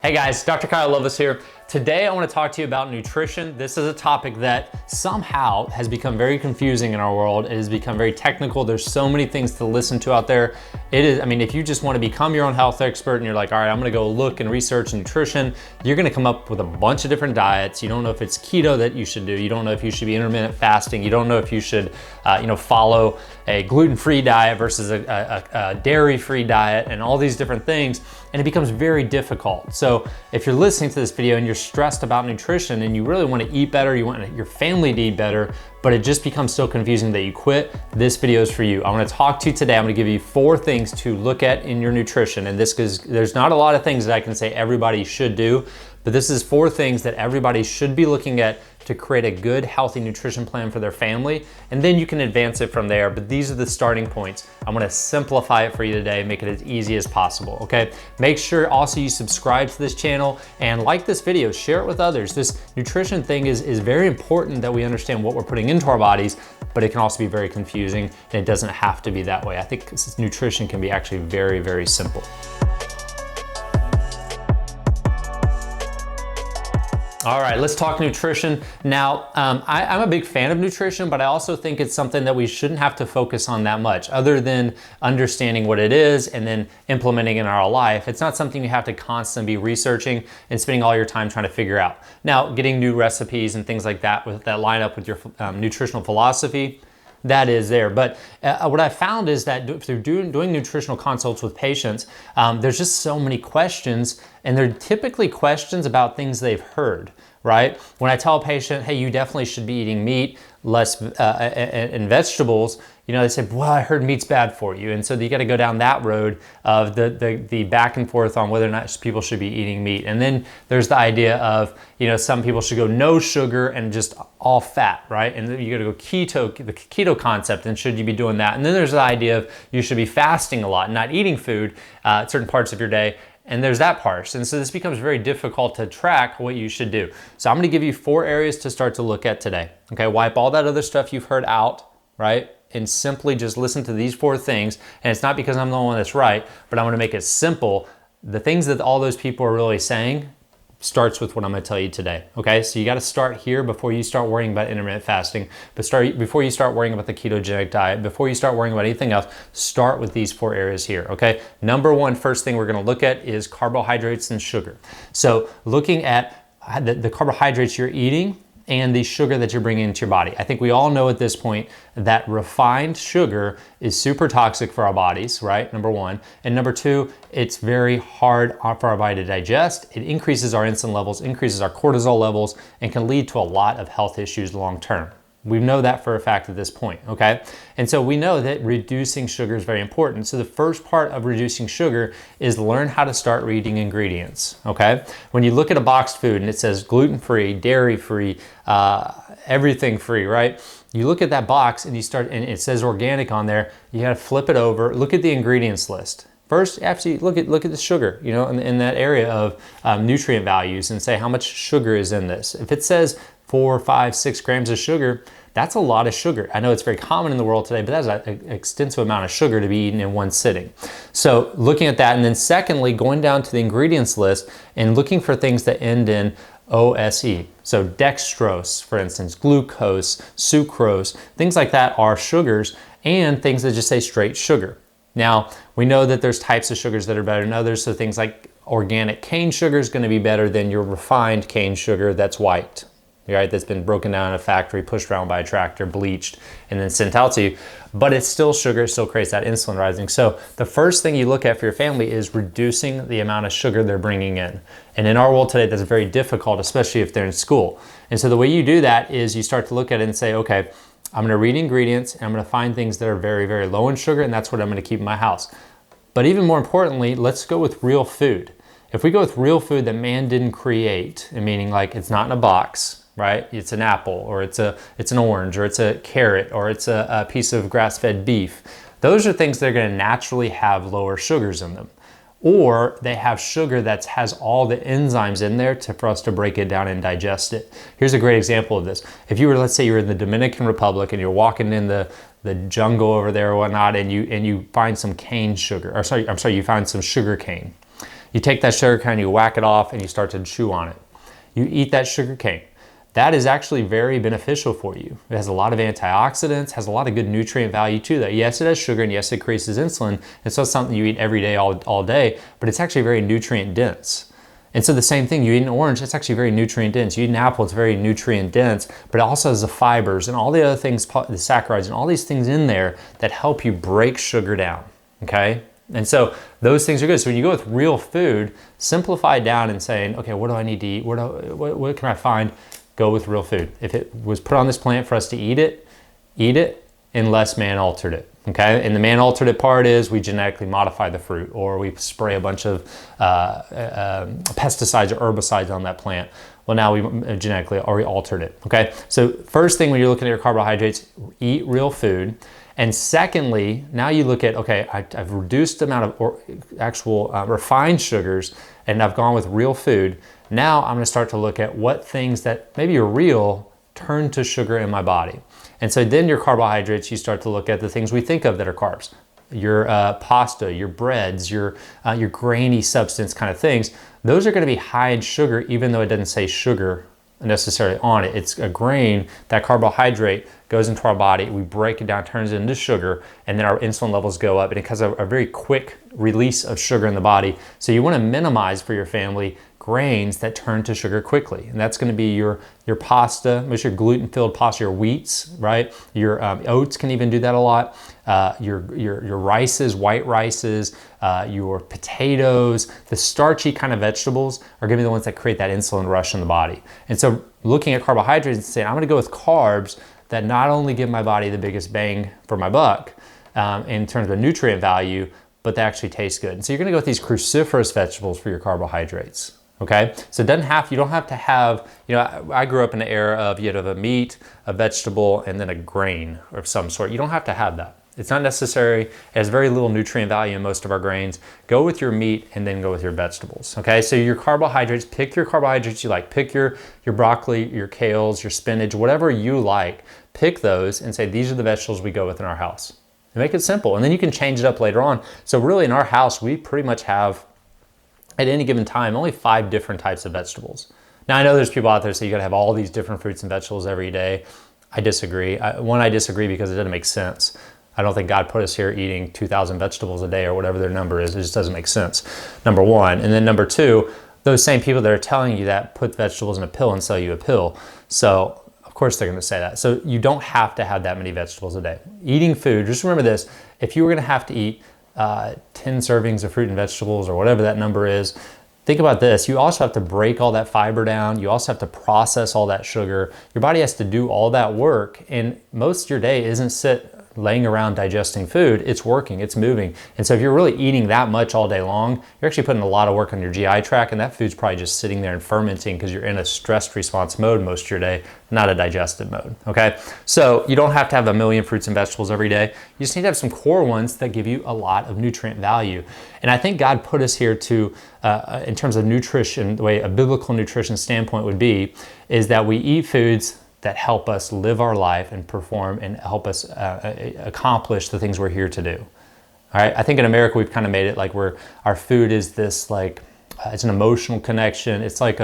Hey guys, Dr. Kyle Loveless here. Today I want to talk to you about nutrition. This is a topic that somehow has become very confusing in our world. It has become very technical. There's so many things to listen to out there. If you just want to become your own health expert and you're like, all right, I'm going to go look and research nutrition, you're going to come up with a bunch of different diets. You don't know if it's keto that you should do. You don't know if you should be intermittent fasting. You don't know if you should, follow a gluten-free diet versus a dairy-free diet and all these different things. And it becomes very difficult. So if you're listening to this video and you're stressed about nutrition and you really want to eat better, you want your family to eat better, but it just becomes so confusing that you quit, this video is for you. I want to talk to you today. I'm going to give you 4 things to look at in your nutrition. And this is, there's not a lot of things that I can say everybody should do, but this is 4 things that everybody should be looking at to create a good, healthy nutrition plan for their family. And then you can advance it from there. But these are the starting points. I'm gonna simplify it for you today and make it as easy as possible, okay? Make sure also you subscribe to this channel and like this video, share it with others. This nutrition thing is very important that we understand what we're putting into our bodies, but it can also be very confusing and it doesn't have to be that way. I think nutrition can be actually very, very simple. All right, let's talk nutrition. Now, I'm a big fan of nutrition, but I also think it's something that we shouldn't have to focus on that much other than understanding what it is and then implementing it in our life. It's not something you have to constantly be researching and spending all your time trying to figure out. Now, getting new recipes and things like that that line up with your nutritional philosophy, that is there. But what I found is that through doing nutritional consults with patients, there's just so many questions, and they're typically questions about things they've heard, right? When I tell a patient, hey, you definitely should be eating meat, less and vegetables, they say, well, I heard meat's bad for you. And so you got to go down that road of the back and forth on whether or not people should be eating meat. And then there's the idea of, some people should go no sugar and just all fat, right? And then you got to go keto, the keto concept, and should you be doing that? And then there's the idea of you should be fasting a lot, not eating food at certain parts of your day. And there's that part. And so this becomes very difficult to track what you should do. So I'm going to give you 4 areas to start to look at today. Okay, wipe all that other stuff you've heard out, right? And simply just listen to these 4 things. And it's not because I'm the only one that's right, but I'm going to make it simple. The things that all those people are really saying starts with what I'm going to tell you today. Okay, so you got to start here before you start worrying about intermittent fasting, before you start worrying about the ketogenic diet, before you start worrying about anything else, start with these 4 areas here. Okay, number 1, first thing we're going to look at is carbohydrates and sugar. So looking at the carbohydrates you're eating and the sugar that you're bringing into your body. I think we all know at this point that refined sugar is super toxic for our bodies, right? Number 1. And number 2, it's very hard for our body to digest. It increases our insulin levels, increases our cortisol levels, and can lead to a lot of health issues long term. We know that for a fact at this point, okay? And so we know that reducing sugar is very important. So the first part of reducing sugar is learn how to start reading ingredients, okay? When you look at a boxed food and it says gluten-free, dairy-free, everything free, right? You look at that box and and it says organic on there, you gotta flip it over, look at the ingredients list. First, absolutely look at the sugar, in that area of nutrient values and say how much sugar is in this. If it says 4, 5, 6 grams of sugar, that's a lot of sugar. I know it's very common in the world today, but that's an extensive amount of sugar to be eaten in one sitting. So looking at that, and then secondly, going down to the ingredients list and looking for things that end in OSE. So dextrose, for instance, glucose, sucrose, things like that are sugars, and things that just say straight sugar. Now, we know that there's types of sugars that are better than others, so things like organic cane sugar is going to be better than your refined cane sugar that's white, right? That's been broken down in a factory, pushed around by a tractor, bleached, and then sent out to you. But it's still sugar, it still creates that insulin rising. So the first thing you look at for your family is reducing the amount of sugar they're bringing in. And in our world today, that's very difficult, especially if they're in school. And so the way you do that is you start to look at it and say, okay, I'm going to read ingredients and I'm going to find things that are very, very low in sugar, and that's what I'm going to keep in my house. But even more importantly, let's go with real food. If we go with real food that man didn't create, meaning like it's not in a box, right? It's an apple, or it's an orange, or it's a carrot, or it's a piece of grass-fed beef. Those are things that are going to naturally have lower sugars in them. Or they have sugar that has all the enzymes in there for us to break it down and digest it. Here's a great example of this. If you were, let's say you're in the Dominican Republic and you're walking in the jungle over there or whatnot, and you find some cane sugar, or sorry, you find some sugar cane. You take that sugar cane, you whack it off, and you start to chew on it. You eat that sugar cane. That is actually very beneficial for you. It has a lot of antioxidants, has a lot of good nutrient value to that. Yes, it has sugar, and yes, it increases insulin. It's not something you eat every day, all day, but it's actually very nutrient dense. And so the same thing, you eat an orange, it's actually very nutrient dense. You eat an apple, it's very nutrient dense, but it also has the fibers and all the other things, the saccharides and all these things in there that help you break sugar down, okay? And so those things are good. So when you go with real food, simplify it down and saying, okay, what do I need to eat? What can I find? Go with real food. If it was put on this planet for us to eat it unless man altered it. Okay, and the man altered it part is we genetically modify the fruit, or we spray a bunch of pesticides or herbicides on that plant. Well, now we genetically already altered it. Okay, so first thing when you're looking at your carbohydrates, eat real food. And secondly, now you look at, okay, I've reduced the amount of actual refined sugars and I've gone with real food. Now I'm gonna start to look at what things that maybe are real turn to sugar in my body. And so then your carbohydrates, you start to look at the things we think of that are carbs. Your pasta, your breads, your grainy substance kind of things. Those are gonna be high in sugar, even though it doesn't say sugar necessarily on it. It's a grain, that carbohydrate goes into our body, we break it down, turns it into sugar, and then our insulin levels go up, and it has a very quick release of sugar in the body. So you wanna minimize for your family grains that turn to sugar quickly. And that's gonna be your pasta, most your gluten-filled pasta, your wheats, right? Your oats can even do that a lot. Your rices, white rices, your potatoes, the starchy kind of vegetables are gonna be the ones that create that insulin rush in the body. And so looking at carbohydrates and saying, I'm gonna go with carbs that not only give my body the biggest bang for my buck in terms of nutrient value, but they actually taste good. And so you're gonna go with these cruciferous vegetables for your carbohydrates. Okay, so you don't have to have, I grew up in the era of you have a meat, a vegetable, and then a grain of some sort. You don't have to have that. It's not necessary. It has very little nutrient value in most of our grains. Go with your meat and then go with your vegetables. Okay, so your carbohydrates, pick your carbohydrates you like. Pick your broccoli, your kales, your spinach, whatever you like. Pick those and say, these are the vegetables we go with in our house. And make it simple, and then you can change it up later on. So really in our house, we pretty much have at any given time, only 5 different types of vegetables. Now I know there's people out there that say you gotta have all these different fruits and vegetables every day. I disagree. I disagree because it doesn't make sense. I don't think God put us here eating 2,000 vegetables a day or whatever their number is. It just doesn't make sense, number one. And then number two, those same people that are telling you that put vegetables in a pill and sell you a pill. So of course they're gonna say that. So you don't have to have that many vegetables a day. Eating food, just remember this, if you were gonna have to eat 10 servings of fruit and vegetables or whatever that number is, think about this. You also have to break all that fiber down. You also have to process all that sugar. Your body has to do all that work, and most of your day isn't laying around digesting food. It's working, it's moving. And so if you're really eating that much all day long, you're actually putting a lot of work on your GI tract, and that food's probably just sitting there and fermenting because you're in a stress response mode most of your day, not a digestive mode, okay? So you don't have to have a million fruits and vegetables every day. You just need to have some core ones that give you a lot of nutrient value. And I think God put us here to, in terms of nutrition, the way a biblical nutrition standpoint would be, is that we eat foods that help us live our life and perform and help us accomplish the things we're here to do. All right, I think in America we've kind of made it like our food is this like, it's an emotional connection. It's like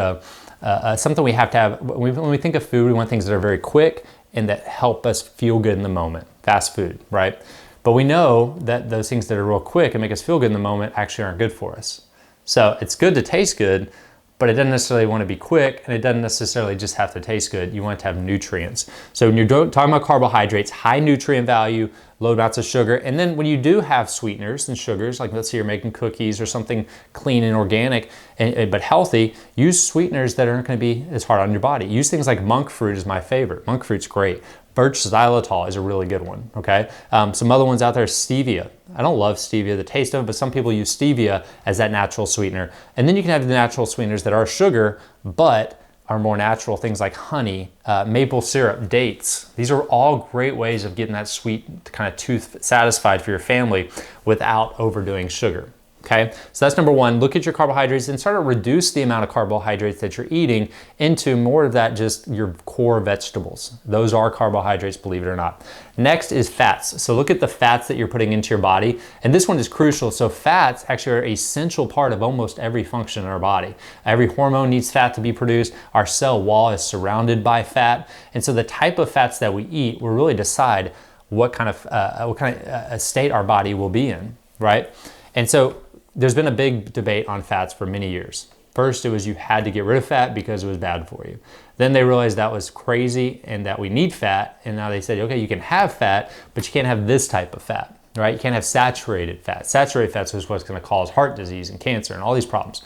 something we have to have. When we think of food, we want things that are very quick and that help us feel good in the moment, fast food, right? But we know that those things that are real quick and make us feel good in the moment actually aren't good for us. So it's good to taste good, but it doesn't necessarily want to be quick, and it doesn't necessarily just have to taste good. You want it to have nutrients. So when you're talking about carbohydrates, high nutrient value, low amounts of sugar, and then when you do have sweeteners and sugars, like let's say you're making cookies or something clean and organic, but healthy, use sweeteners that aren't going to be as hard on your body. Use things like monk fruit is my favorite. Monk fruit's great. Birch xylitol is a really good one, okay? Some other ones out there, stevia. I don't love stevia, the taste of it, but some people use stevia as that natural sweetener. And then you can have the natural sweeteners that are sugar, but are more natural, things like honey, maple syrup, dates. These are all great ways of getting that sweet kind of tooth satisfied for your family without overdoing sugar. Okay, so that's number one. Look at your carbohydrates and start to reduce the amount of carbohydrates that you're eating into more of that just your core vegetables. Those are carbohydrates, believe it or not. Next is fats. So look at the fats that you're putting into your body. And this one is crucial. So fats actually are an essential part of almost every function in our body. Every hormone needs fat to be produced. Our cell wall is surrounded by fat. And so the type of fats that we eat will really decide what kind of state our body will be in, right? And so there's been a big debate on fats for many years. First, it was you had to get rid of fat because it was bad for you. Then they realized that was crazy and that we need fat. And now they said, okay, you can have fat, but you can't have this type of fat, right? You can't have saturated fat. Saturated fats is what's going to cause heart disease and cancer and all these problems.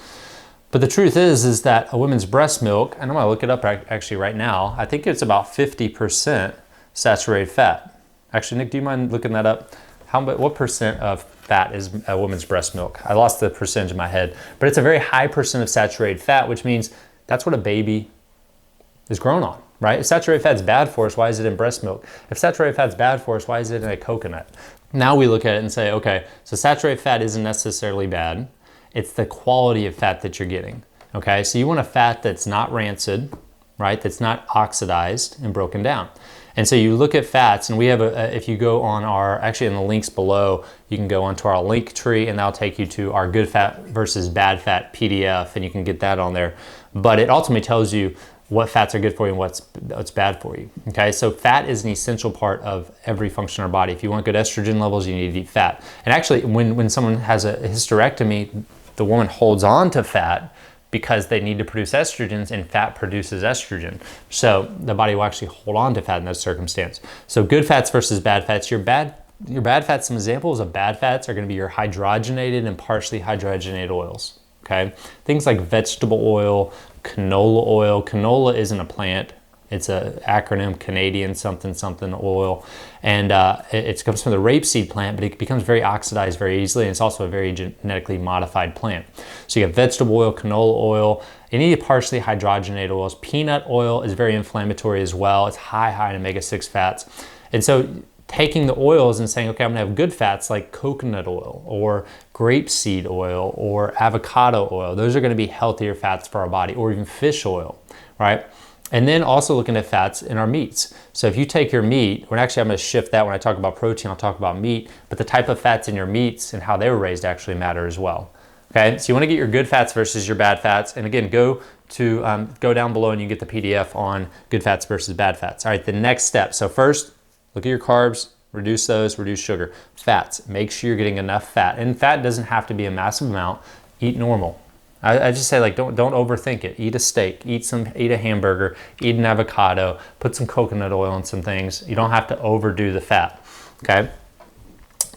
But the truth is that a woman's breast milk, and I'm going to look it up actually right now, I think it's about 50% saturated fat. Actually, Nick, do you mind looking that up? What percent of fat is a woman's breast milk? I lost the percentage in my head, but it's a very high percent of saturated fat, which means that's what a baby is grown on, right? If saturated fat's bad for us, why is it in breast milk? If saturated fat's bad for us, why is it in a coconut? Now we look at it and say, okay, so saturated fat isn't necessarily bad. It's the quality of fat that you're getting, okay? So you want a fat that's not rancid, right? That's not oxidized and broken down. And so you look at fats, and we have if you go on actually in the links below, you can go onto our link tree and that'll take you to our good fat versus bad fat PDF, and you can get that on there. But it ultimately tells you what fats are good for you and what's bad for you. Okay, so fat is an essential part of every function in our body. If you want good estrogen levels, you need to eat fat. And actually, when someone has a hysterectomy, the woman holds on to fat because they need to produce estrogens, and fat produces estrogen. So the body will actually hold on to fat in that circumstance. So good fats versus bad fats. Your bad fats, some examples of bad fats are gonna be your hydrogenated and partially hydrogenated oils, okay? Things like vegetable oil, canola oil. Canola isn't a plant. It's an acronym, Canadian something something oil. And it comes from the rapeseed plant, but it becomes very oxidized very easily. And it's also a very genetically modified plant. So you have vegetable oil, canola oil, any partially hydrogenated oils. Peanut oil is very inflammatory as well. It's high in omega-6 fats. And so taking the oils and saying, okay, I'm gonna have good fats like coconut oil or grapeseed oil or avocado oil. Those are gonna be healthier fats for our body, or even fish oil, right? And then also looking at fats in our meats. So if you take your meat, I'm gonna shift that when I talk about protein, I'll talk about meat, but the type of fats in your meats and how they were raised actually matter as well. Okay, so you wanna get your good fats versus your bad fats. And again, go down below and you can get the PDF on good fats versus bad fats. All right, the next step. So first, look at your carbs, reduce those, reduce sugar. Fats, make sure you're getting enough fat. And fat doesn't have to be a massive amount, eat normal. I just say, like, don't overthink it. Eat a steak, eat a hamburger, eat an avocado, put some coconut oil in some things. You don't have to overdo the fat, okay?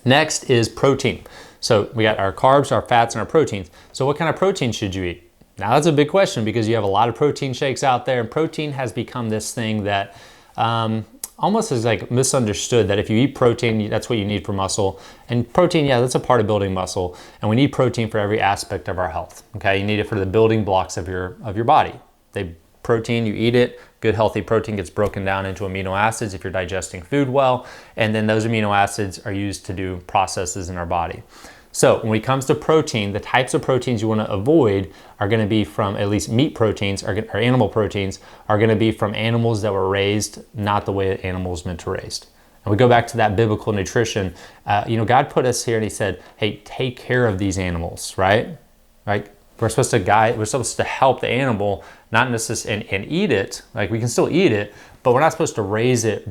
Next is protein. So we got our carbs, our fats, and our proteins. So what kind of protein should you eat? Now that's a big question because you have a lot of protein shakes out there, and protein has become this thing that almost is like misunderstood, that if you eat protein, that's what you need for muscle. And protein, yeah, that's a part of building muscle. And we need protein for every aspect of our health, okay? You need it for the building blocks of your body. Protein, you eat it, good healthy protein gets broken down into amino acids if you're digesting food well, and then those amino acids are used to do processes in our body. So when it comes to protein, the types of proteins you want to avoid are going to be from, at least meat proteins or animal proteins, are going to be from animals that were raised not the way animals meant to raised. And we go back to that biblical nutrition. God put us here and he said, hey, take care of these animals, right? Right? We're supposed to help the animal, not necessarily, and eat it. Like, we can still eat it, but we're not supposed to raise it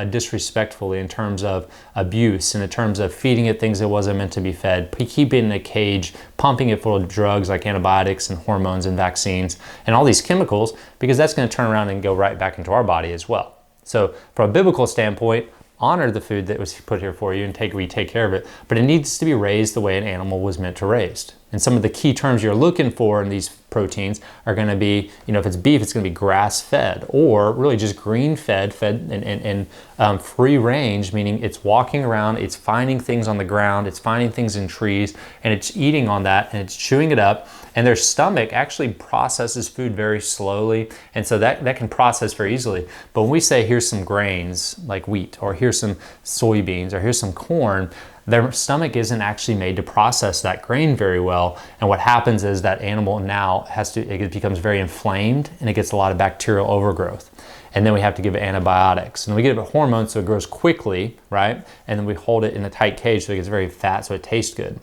disrespectfully in terms of abuse and in terms of feeding it things it wasn't meant to be fed, keeping it in a cage, pumping it full of drugs like antibiotics and hormones and vaccines and all these chemicals, because that's going to turn around and go right back into our body as well. So from a biblical standpoint, honor the food that was put here for you and take care of it, but it needs to be raised the way an animal was meant to raised. And some of the key terms you're looking for in these proteins are going to be, if it's beef, it's going to be grass-fed, or really just green-fed, and free range, meaning it's walking around, it's finding things on the ground, it's finding things in trees, and it's eating on that, and it's chewing it up, and their stomach actually processes food very slowly, and so that can process very easily. But when we say here's some grains like wheat, or here's some soybeans, or here's some corn, their stomach isn't actually made to process that grain very well. And what happens is that animal now it becomes very inflamed and it gets a lot of bacterial overgrowth. And then we have to give it antibiotics. And we give it hormones so it grows quickly, right? And then we hold it in a tight cage so it gets very fat so it tastes good.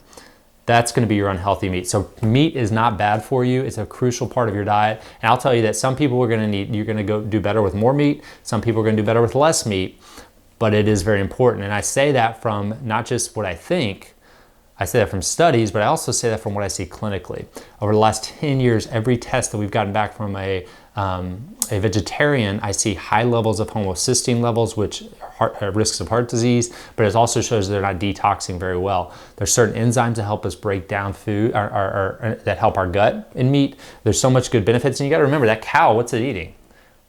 That's going to be your unhealthy meat. So meat is not bad for you. It's a crucial part of your diet. And I'll tell you that some people you're going to go do better with more meat. Some people are going to do better with less meat, but it is very important. And I say that from not just what I think, I say that from studies, but I also say that from what I see clinically. Over the last 10 years, every test that we've gotten back from a vegetarian, I see high levels of homocysteine levels, which are risks of heart disease, but it also shows they're not detoxing very well. There's certain enzymes that help us break down food, or that help our gut in meat. There's so much good benefits, and you gotta remember that cow, what's it eating?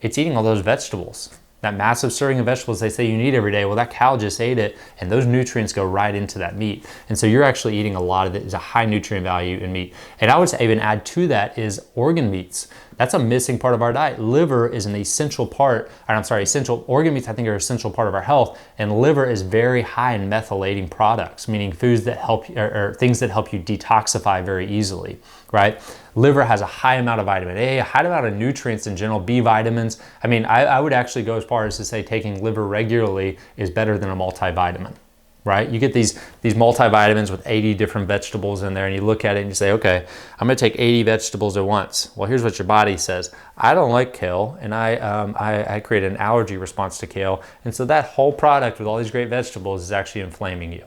It's eating all those vegetables. That massive serving of vegetables they say you need every day, well, that cow just ate it, and those nutrients go right into that meat. And so you're actually eating a lot of it. There's a high nutrient value in meat. And I would say even add to that is organ meats. That's a missing part of our diet. Liver is an essential part, organ meats I think are an essential part of our health, and liver is very high in methylating products, meaning foods that help, or things that help you detoxify very easily, right? Liver has a high amount of vitamin A, a high amount of nutrients in general, B vitamins. I mean, I would actually go as far as to say taking liver regularly is better than a multivitamin, right? You get these multivitamins with 80 different vegetables in there, and you look at it and you say, okay, I'm gonna take 80 vegetables at once. Well, here's what your body says. I don't like kale, and I create an allergy response to kale. And so that whole product with all these great vegetables is actually inflaming you.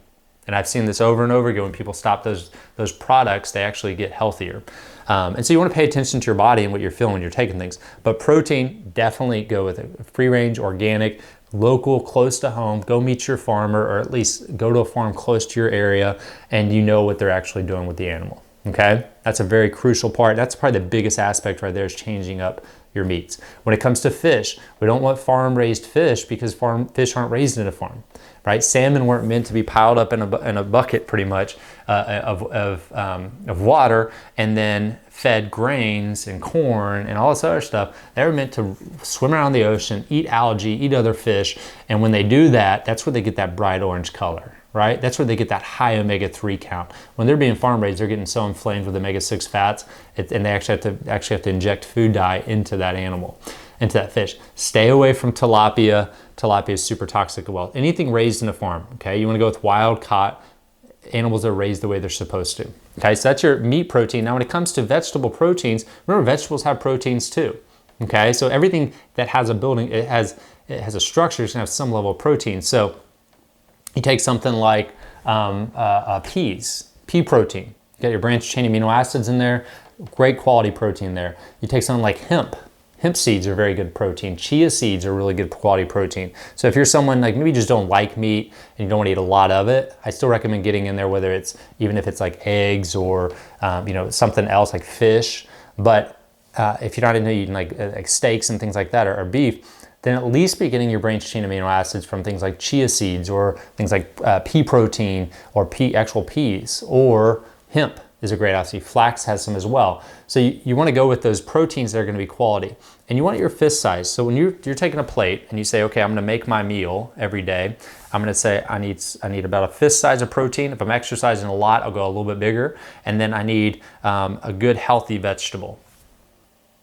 And I've seen this over and over again. When people stop those products, they actually get healthier. And so you want to pay attention to your body and what you're feeling when you're taking things. But protein, definitely go with it. Free range, organic, local, close to home. Go meet your farmer, or at least go to a farm close to your area, and you know what they're actually doing with the animal. Okay? That's a very crucial part. That's probably the biggest aspect right there, is changing up your meats. When it comes to fish, we don't want farm-raised fish because fish aren't raised in a farm, right? Salmon weren't meant to be piled up in a bucket pretty much of water and then fed grains and corn and all this other stuff. They were meant to swim around the ocean, eat algae, eat other fish, and when they do that, that's where they get that bright orange color, right? That's where they get that high omega-3 count. When they're being farm raised, they're getting so inflamed with omega-6 fats, and they actually have to inject food dye into that animal, into that fish. Stay away from tilapia. Tilapia is super toxic as well. Anything raised in a farm, okay? You wanna go with wild caught animals that are raised the way they're supposed to. Okay, so that's your meat protein. Now when it comes to vegetable proteins, remember vegetables have proteins too. Okay, so everything that has a building, it has a structure, it's gonna have some level of protein. So you take something like peas, pea protein. You got your branched chain amino acids in there, great quality protein there. You take something like hemp. Hemp seeds are very good protein. Chia seeds are really good quality protein. So if you're someone like maybe you just don't like meat and you don't want to eat a lot of it, I still recommend getting in there, whether it's even if it's like eggs or something else like fish. But if you're not into eating like steaks and things like that, or beef, then at least be getting your branched chain amino acids from things like chia seeds or things like pea protein or actual peas, or hemp is a great option. Flax has some as well. So you want to go with those proteins that are going to be quality. And you want your fist size. So when you're taking a plate and you say, okay, I'm going to make my meal every day, I'm going to say I need about a fist size of protein. If I'm exercising a lot, I'll go a little bit bigger. And then I need a good healthy vegetable.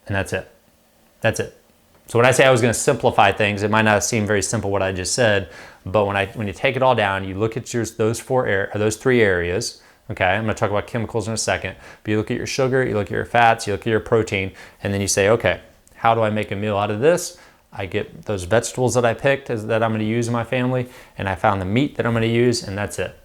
And that's it. That's it. So when I say I was going to simplify things, it might not seem very simple what I just said, but when you take it all down, you look at those three areas. Okay, I'm going to talk about chemicals in a second, but you look at your sugar, you look at your fats, you look at your protein, and then you say, okay, how do I make a meal out of this? I get those vegetables that I picked that I'm going to use in my family, and I found the meat that I'm going to use, and that's it.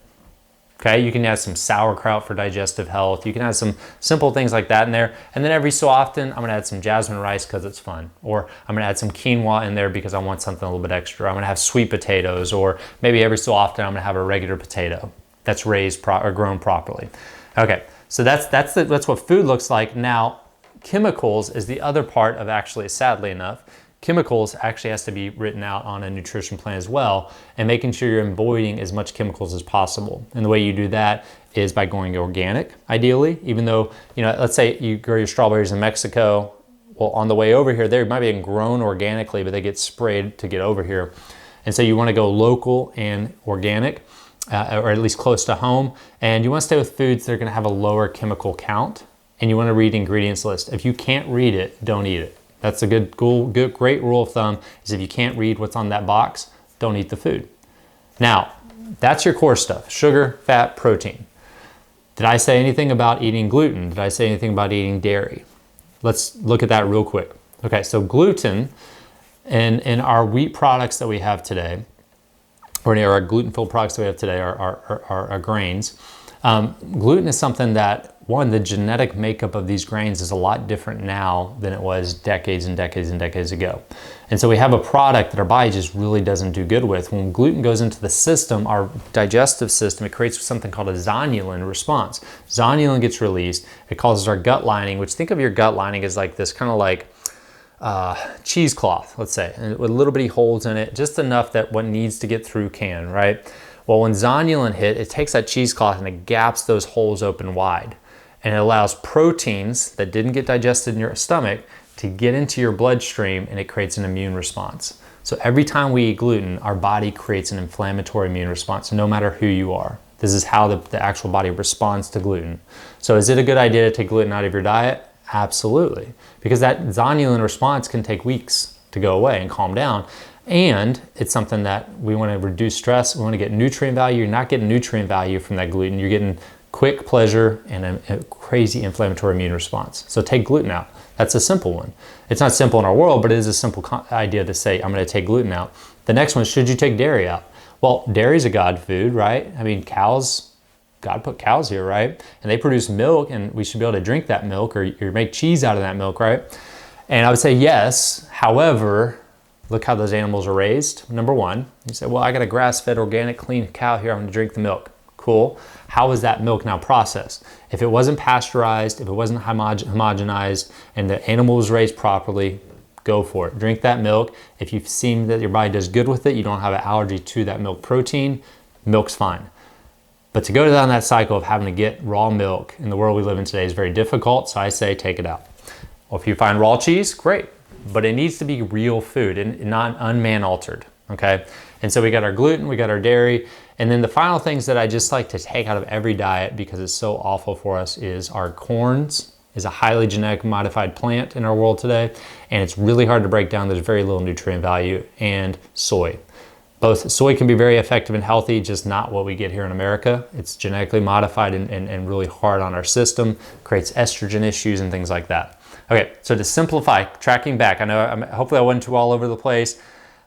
Okay, you can add some sauerkraut for digestive health. You can add some simple things like that in there. And then every so often, I'm gonna add some jasmine rice because it's fun. Or I'm gonna add some quinoa in there because I want something a little bit extra. I'm gonna have sweet potatoes, or maybe every so often, I'm gonna have a regular potato that's raised or grown properly. Okay, so that's what food looks like. Now, chemicals is the other part of actually, sadly enough, chemicals actually has to be written out on a nutrition plan as well, and making sure you're avoiding as much chemicals as possible. And the way you do that is by going organic, ideally, even though, let's say you grow your strawberries in Mexico. Well, on the way over here, they might be being grown organically, but they get sprayed to get over here. And so you want to go local and organic. or at least close to home. And you want to stay with foods that are going to have a lower chemical count. And you want to read ingredients list. If you can't read it, don't eat it. That's a great rule of thumb, is if you can't read what's on that box, don't eat the food. Now, that's your core stuff: sugar, fat, protein. Did I say anything about eating gluten? Did I say anything about eating dairy? Let's look at that real quick. Okay, so gluten in our wheat products that we have today, or our gluten-filled products that we have today, our grains. Gluten is something that, one, the genetic makeup of these grains is a lot different now than it was decades and decades and decades ago. And so we have a product that our body just really doesn't do good with. When gluten goes into the system, our digestive system, it creates something called a zonulin response. Zonulin gets released. It causes our gut lining, which, think of your gut lining as like this kind of like cheesecloth, let's say, and with little bitty holes in it, just enough that what needs to get through can, right? Well, when zonulin hit, it takes that cheesecloth and it gaps those holes open wide. And it allows proteins that didn't get digested in your stomach to get into your bloodstream, and it creates an immune response. So every time we eat gluten, our body creates an inflammatory immune response, no matter who you are. This is how the actual body responds to gluten. So is it a good idea to take gluten out of your diet? Absolutely. Because that zonulin response can take weeks to go away and calm down. And it's something that we want to reduce stress. We want to get nutrient value. You're not getting nutrient value from that gluten. You're getting quick pleasure and a crazy inflammatory immune response. So take gluten out. That's a simple one. It's not simple in our world, but it is a simple idea to say, I'm going to take gluten out. The next one is, should you take dairy out? Well, dairy is a God food, right? I mean, cows, God put cows here, right? And they produce milk, and we should be able to drink that milk or make cheese out of that milk, right? And I would say yes. However, look how those animals are raised. Number one, you say, well, I got a grass-fed, organic, clean cow here. I'm going to drink the milk. Cool. How is that milk now processed? If it wasn't pasteurized, if it wasn't homogenized, and the animal was raised properly, go for it. Drink that milk. If you've seen that your body does good with it, you don't have an allergy to that milk protein, milk's fine. But to go down that cycle of having to get raw milk in the world we live in today is very difficult, so I say take it out. Well, if you find raw cheese, great. But it needs to be real food and not unman altered, okay? And so we got our gluten, we got our dairy, and then the final things that I just like to take out of every diet because it's so awful for us is our corns. Is a highly genetic modified plant in our world today, and it's really hard to break down. There's very little nutrient value. And soy. Both soy can be very effective and healthy, just not what we get here in America. It's genetically modified and really hard on our system, creates estrogen issues and things like that. Okay, so to simplify, tracking back, I know hopefully I wasn't too all over the place,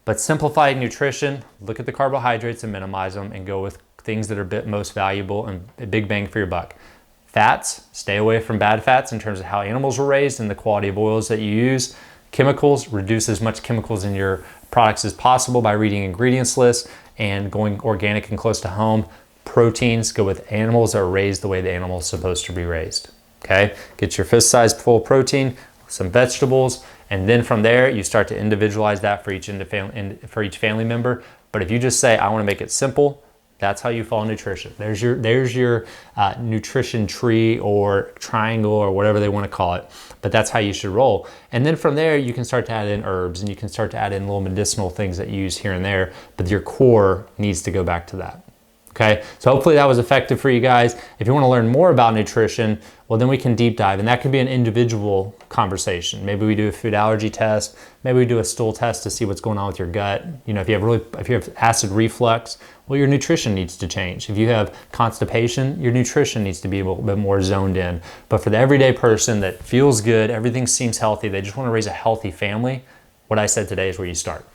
but simplify nutrition, look at the carbohydrates and minimize them, and go with things that are most valuable and a big bang for your buck. Fats, stay away from bad fats in terms of how animals were raised and the quality of oils that you use. Chemicals, reduce as much chemicals in your products as possible by reading ingredients lists and going organic and close to home. Proteins, go with animals that are raised the way the animal is supposed to be raised. Okay, get your fist size full of protein, some vegetables, and then from there you start to individualize that for each family member. But if you just say, I want to make it simple, that's how you follow nutrition. There's your nutrition tree or triangle or whatever they want to call it. But that's how you should roll. And then from there, you can start to add in herbs and you can start to add in little medicinal things that you use here and there. But your core needs to go back to that. Okay, so hopefully that was effective for you guys. If you want to learn more about nutrition, well, then we can deep dive, and that can be an individual conversation. Maybe we do a food allergy test. Maybe we do a stool test to see what's going on with your gut. You know, if you have acid reflux, well, your nutrition needs to change. If you have constipation, your nutrition needs to be a little bit more zoned in. But for the everyday person that feels good, everything seems healthy, they just want to raise a healthy family, what I said today is where you start.